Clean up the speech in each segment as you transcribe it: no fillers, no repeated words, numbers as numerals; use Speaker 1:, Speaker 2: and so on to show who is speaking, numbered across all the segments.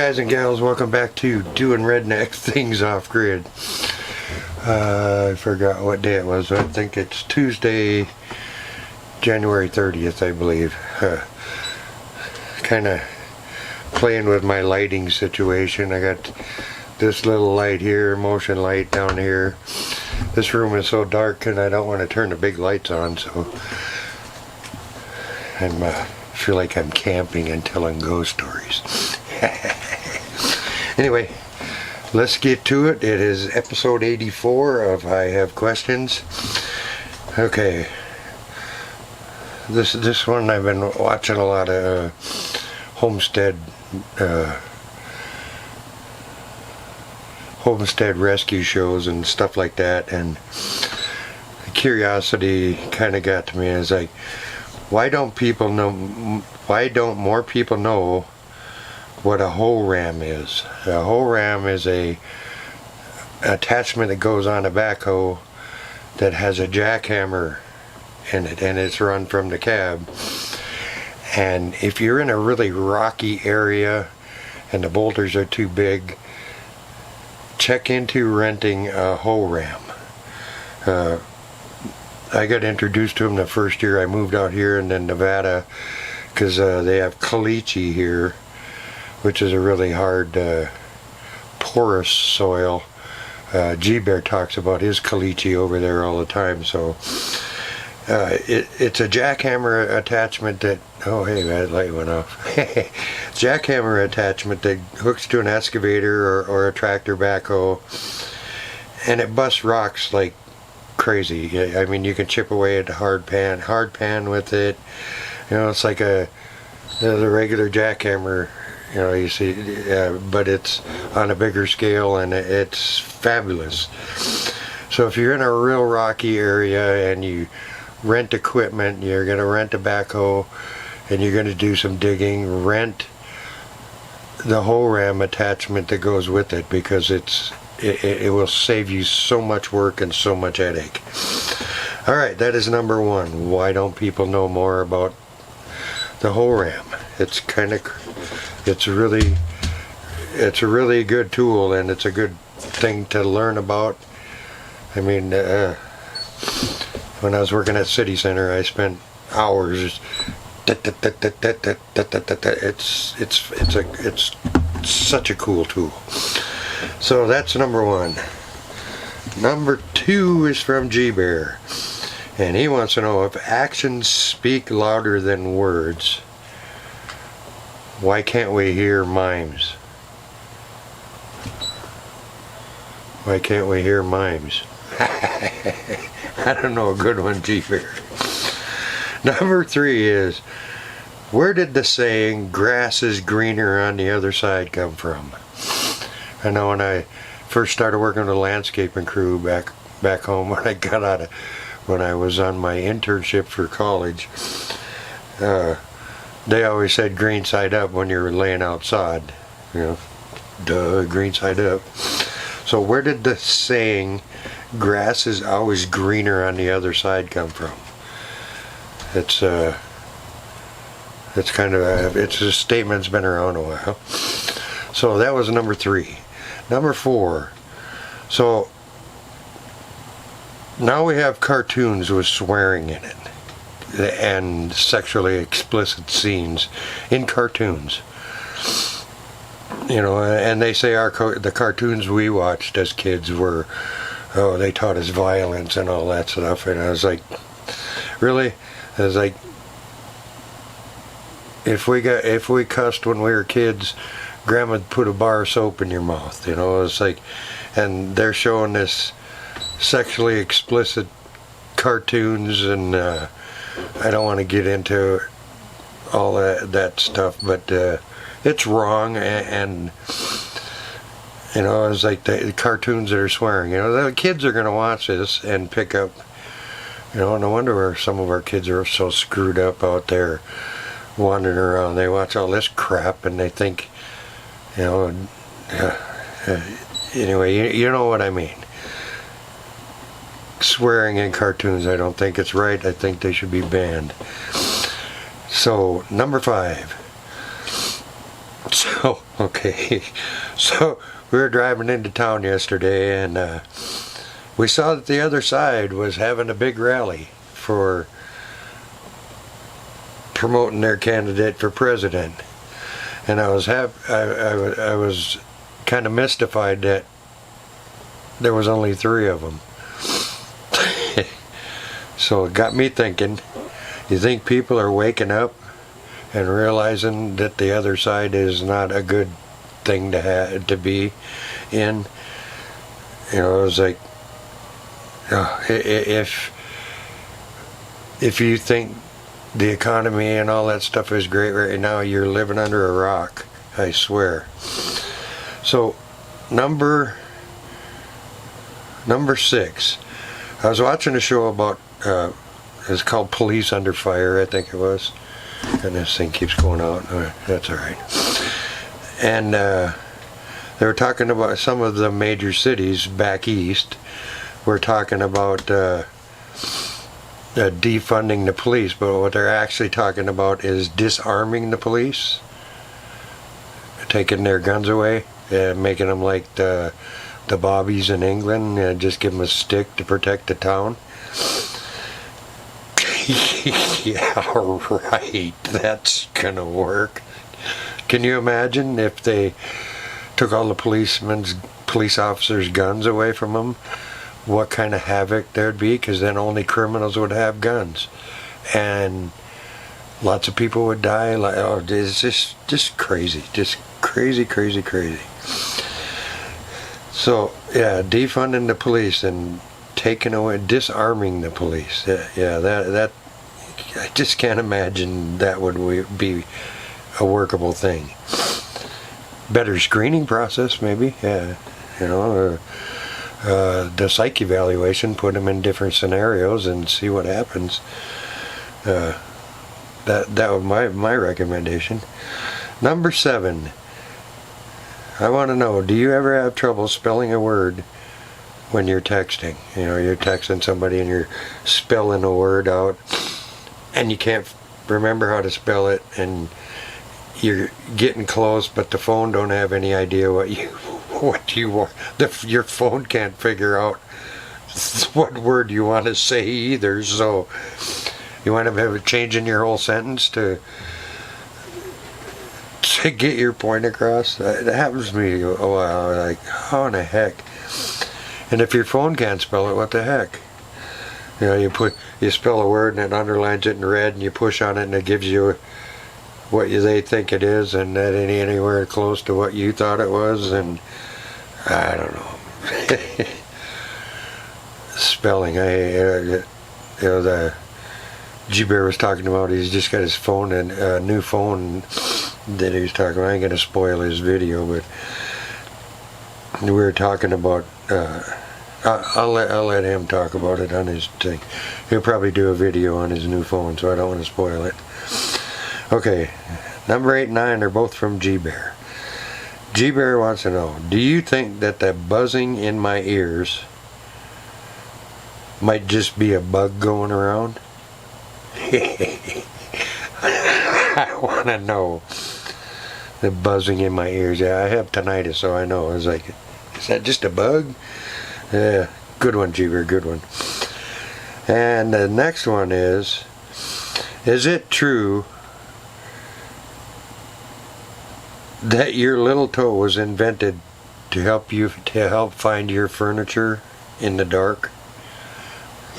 Speaker 1: guys and gals, welcome back to Doing Redneck Things Off Grid. I forgot what day it was. I think it's Tuesday, January 30th, I believe. Kind of playing with my lighting situation. I got this little light here, motion light down here. This room is so dark and I don't want to turn the big lights on, so I feel like I'm camping and telling ghost stories. Anyway, let's get to it. It is episode 84 of I Have Questions. Okay, this one I've been watching a lot of homestead rescue shows and stuff like that, and the curiosity kind of got to me. It's like, why don't more people know what a hoe ram is? A hoe ram is a attachment that goes on a backhoe that has a jackhammer in it, and it's run from the cab. And if you're in a really rocky area and the boulders are too big, check into renting a hoe ram. I got introduced to them the first year I moved out here in Nevada, because they have caliche here, which is a really hard, porous soil. G-Bear talks about his caliche over there all the time. So it's a jackhammer attachment that, oh hey, that light went off. Jackhammer attachment that hooks to an excavator or a tractor backhoe, and it busts rocks like crazy. I mean, you can chip away at the hard pan with it. You know, it's like the regular jackhammer, you know, you see, but it's on a bigger scale, and it's fabulous. So if you're in a real rocky area and you rent equipment, you're going to rent a backhoe and you're going to do some digging, rent the hoe ram attachment that goes with it, because it will save you so much work and so much headache. Alright, that is number one. Why don't people know more about the hoe ram? It's a really good tool, and it's a good thing to learn about. I mean, when I was working at City Center, I spent hours. It's such a cool tool. So that's number one. Number two is from G-Bear, and he wants to know, if actions speak louder than words, why can't we hear mimes? Why can't we hear mimes? I don't know a good one, G-Bear. Number three is, where did the saying, grass is greener on the other side, come from? I know when I first started working with a landscaping crew back home, when I was on my internship for college, they always said green side up when you were laying outside. You know, duh, green side up. So where did the saying, grass is always greener on the other side, come from? It's a statement that's been around a while. So that was number three. Number four. So now we have cartoons with swearing in it and sexually explicit scenes in cartoons. You know, and they say the cartoons we watched as kids were, they taught us violence and all that stuff. And I was like, really? I was like, if we cussed when we were kids, Grandma put a bar of soap in your mouth. You know, it's like, and they're showing this sexually explicit cartoons, and I don't want to get into all that stuff, but it's wrong, and you know, it's like the cartoons that are swearing. You know, the kids are going to watch this and pick up. You know, no wonder some of our kids are so screwed up out there wandering around. They watch all this crap and they think, you know, anyway, you know what I mean. Swearing in cartoons, I don't think it's right. I think they should be banned. So, number 5. So, Okay, so we were driving into town yesterday, and we saw that the other side was having a big rally for promoting their candidate for president, and I was I was kind of mystified that there was only 3 of them. So it got me thinking. You think people are waking up and realizing that the other side is not a good thing to be in? You know, it was like, if you think the economy and all that stuff is great right now, you're living under a rock, I swear. So number 6, I was watching a show about it's called Police Under Fire, I think it was, and this thing keeps going out. That's alright. And they were talking about some of the major cities back east. We're talking about defunding the police, but what they're actually talking about is disarming the police, taking their guns away, making them like the bobbies in England, just give them a stick to protect the town. Yeah, right, that's gonna work. Can you imagine if they took all the police officers' guns away from them? What kind of havoc there'd be, because then only criminals would have guns, and lots of people would die. Oh, it's just crazy, just crazy. So yeah, defunding the police and taking away, disarming the police. Yeah, that I just can't imagine that would be a workable thing. Better screening process, maybe. Yeah, you know. The psych evaluation, put them in different scenarios and see what happens. That was my recommendation. Number 7, I want to know, do you ever have trouble spelling a word when you're texting? You know, you're texting somebody and you're spelling a word out and you can't remember how to spell it, and you're getting close, but the phone don't have any idea what you want. Your phone can't figure out what word you want to say either, so you wind up changing your whole sentence to get your point across. It happens to me a while, like, how in the heck? And if your phone can't spell it, what the heck? You know, you spell a word and it underlines it in red, and you push on it and it gives you what they think it is, and that ain't anywhere close to what you thought it was, and I don't know. Spelling, you know, the G-Bear was talking about, he's just got his phone, and a new phone that he was talking about. I ain't gonna spoil his video, but we were talking about, I'll let him talk about it on his thing. He'll probably do a video on his new phone, so I don't want to spoil it. Okay, number 8 and 9 are both from G-Bear. G-Bear wants to know, do you think that the buzzing in my ears might just be a bug going around? I want to know. The buzzing in my ears. Yeah, I have tinnitus, so I know. I was like, is that just a bug? Yeah, good one, G-Bear, good one. And the next one is it true that your little toe was invented to help find your furniture in the dark?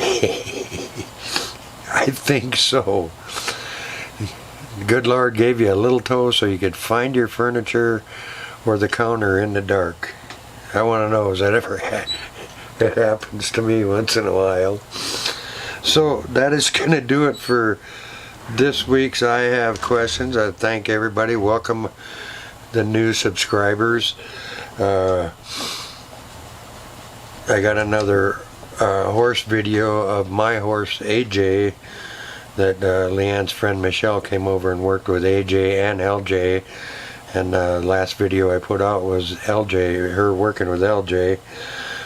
Speaker 1: I think so. The good Lord gave you a little toe so you could find your furniture or the counter in the dark. I want to know, is that ever it happens to me once in a while. So that is going to do it for this week's I Have Questions. I thank everybody. Welcome the new subscribers. I got another horse video of my horse AJ that Leanne's friend Michelle came over and worked with AJ and LJ, and the last video I put out was LJ, her working with LJ.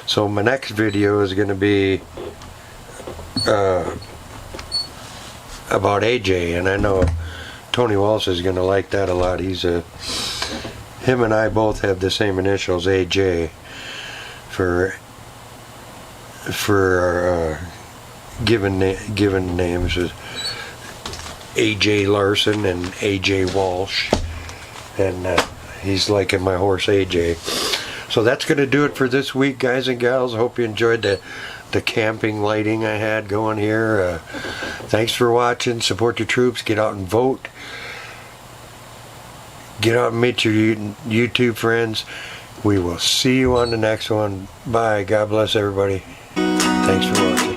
Speaker 1: So my next video is going to be about AJ, and I know Tony Walsh is going to like that a lot. He's him and I both have the same initials, AJ, for our given names is AJ Larson and AJ Walsh, and he's liking my horse AJ. So that's going to do it for this week, guys and gals. I hope you enjoyed the camping lighting I had going here. Thanks for watching. Support the troops. Get out and vote. Get out and meet your YouTube friends. We will see you on the next one. Bye. God bless everybody. Thanks for watching.